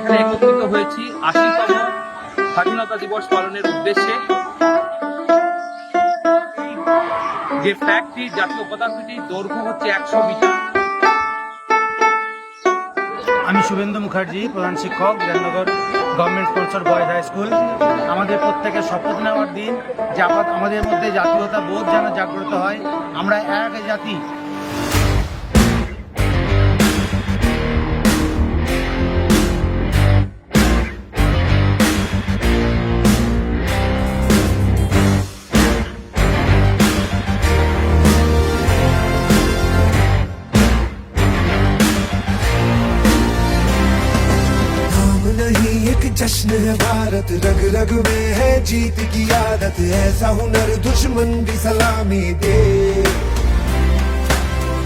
এখানে একত্রিত হয়েছি ৮০তম স্বাধীনতা দিবস পালনের উদ্দেশ্যে। যে ফ্ল্যাগটি, জাতীয় পতাকাটির দৈর্ঘ্য হচ্ছে ১০০ মিটার। আমি শুভেন্দু মুখার্জি, প্রধান শিক্ষক, Bidhannagar government sponsor boys high school. আমাদের প্রত্যেকের শপথ নেওয়ার দিন, যে আমাদের মধ্যে জাতীয়তা বোধ যেন জাগ্রত হয়, আমরা এক জাতি। एक जश्न है भारत, रग रग में है जीत की आदत, ऐसा हुनर दुश्मन भी सलामी दे।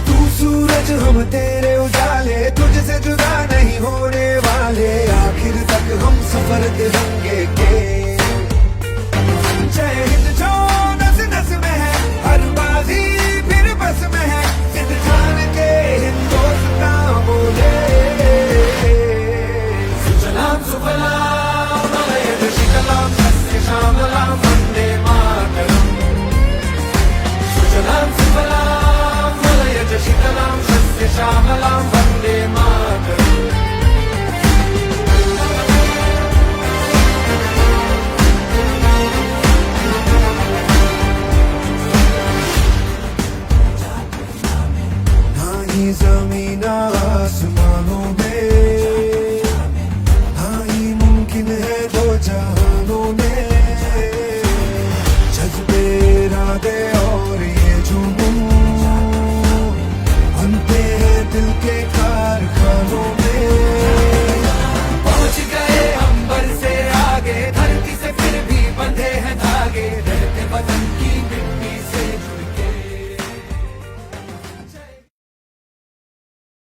तू सूरज हम तेरे उजाले, तुझसे जुदा नहीं होने वाले, आखिर तक हम सफर तिरंगे के। जय हिंद जो नस नस में है, हर बाजी फिर बस में है, सिद्ध ठान के हिंदुस्तान बोले। सुजलाम सुफलाम मलयज शीतलाम सस्य श्यामलाम वंदे मातरम। सुजलाम सुफलाम मलयज शीतलाम सस्य श्यामलाम वंदे मातरम। ना ही जमीन आसमानों में